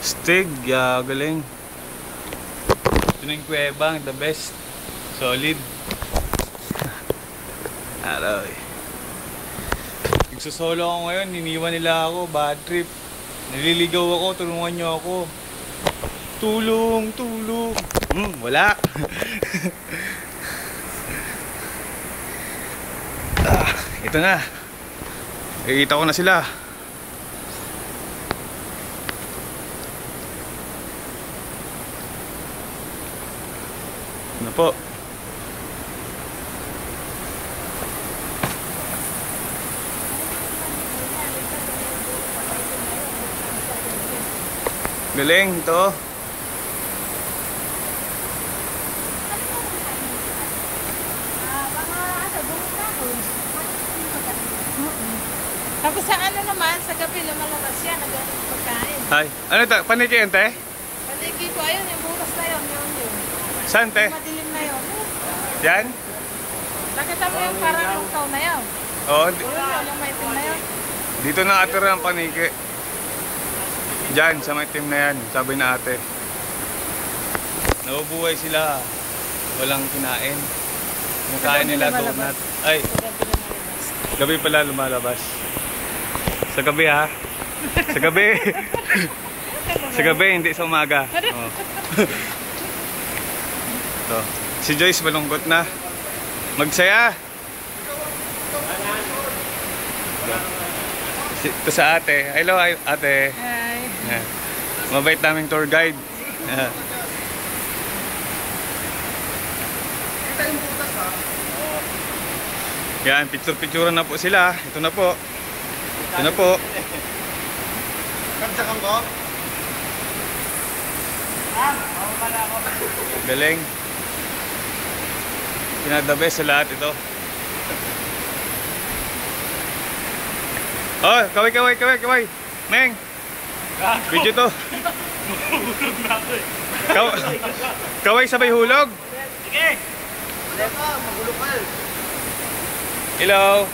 Stig, galing. Ito na yung kuweba, the best. Solid. Aray. Nagsosolo ako ngayon, iniwan nila ako, bad trip. Naliligaw ako, tulungan nyo ako. Tulong, tulong. Wala. Ito na. Nakikita ko na sila. Ano po? Galing ito. Tapos sa ano naman, sa gabi lumalabas siya, nagandang pagkain. Ay, ano ito? Paniki yan, te? Paniki ko, ayun, yung bukas na yun, yun. Saan, te? Madilim na yun. Yan? Nakita mo yung parang lukaw na yun. Oo. Yung maitim na yun. Dito nakatira ang paniki. Diyan, sa may team na yan, sabi na ate. Nabubuhay sila. Walang kinain. Kinakain nila donut. Ay, gabi pala lumalabas. Sa gabi ha? Sa gabi. Sa gabi, hindi sa umaga. Oh. Ito. Si Joyce malungkot na. Magsaya. Ito sa ate. Hello ate. Hi. Mabait naming tour guide. Yan, picture-picturean na po sila. Ito na po. Ito na po. Galing. Pinaka the best sa lahat ito. Oh, kaway. Meng. Video to. Kaway sabay hulog. Sige. Wala ka, magulo ka. Hello.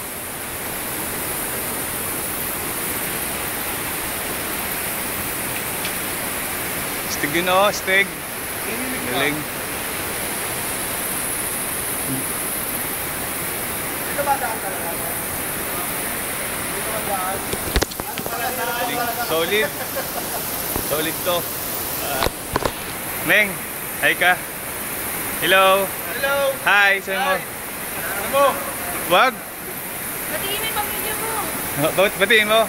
Stig yun o, stig. Galing. Dito ba daan talaga? Dito ba daan? Solid. Solid to. Meng, hi ka. Hello. Hello. Hi, sabi mo. Ano mo? Wag. Batiin mo yung pamilya mo. Batiin mo.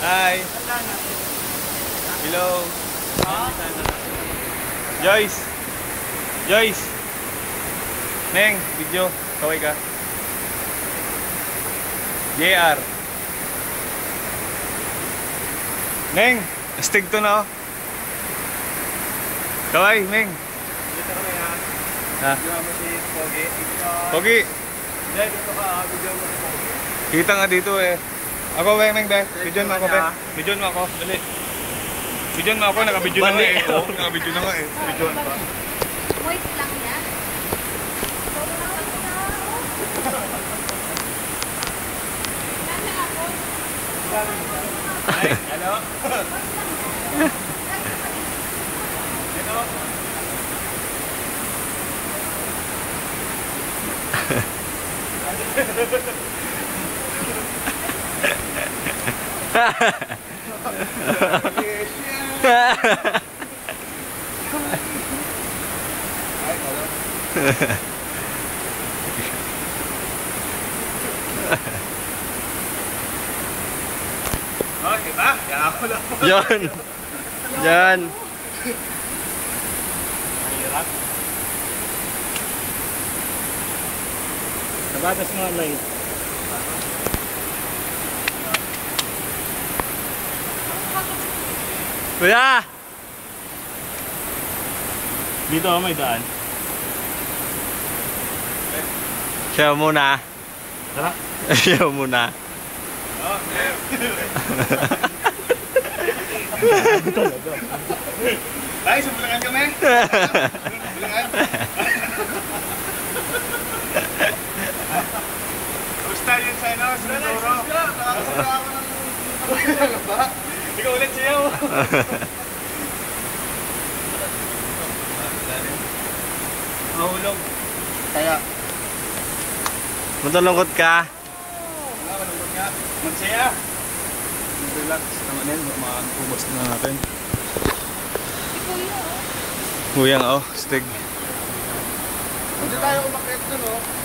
Hi. Hello. Joyce. Joyce. Meng, video. Kaway ka. JR. Meng, astig to na oh. Kaway, Meng. Dito kami ha. Ha? Video mo si Pogi. Pogi. Hindi, dito ka. Video mo si Pogi. Kita nga dito eh. Ako, Meng, be. Video mo ako, be. Video mo ako. Dali. Video mo ako. Naka-video na nga eh. Oo, naka-video na nga eh. Video mo pa. Wait lang yan. Ay, hello. Hello. Oh, diba? Kaya ako lang po. Yan. Yan. Hirap. Nabatas mo ang light. Kuya! Dito may daan. Siya muna. Tara. Siya muna. Ay, sumbulangan kami. Sumbulangan. Gusto yun sa ano, sa Toro. ba? Ikaw ulit siyaw. Mahulog. Kaya. Matulungkot ka? Wala, malungkot nga. Magsaya. Relax. Tama na yun. Makakubos na natin. Huyang, oh. Stig. Hindi tayo umakit dun, oh.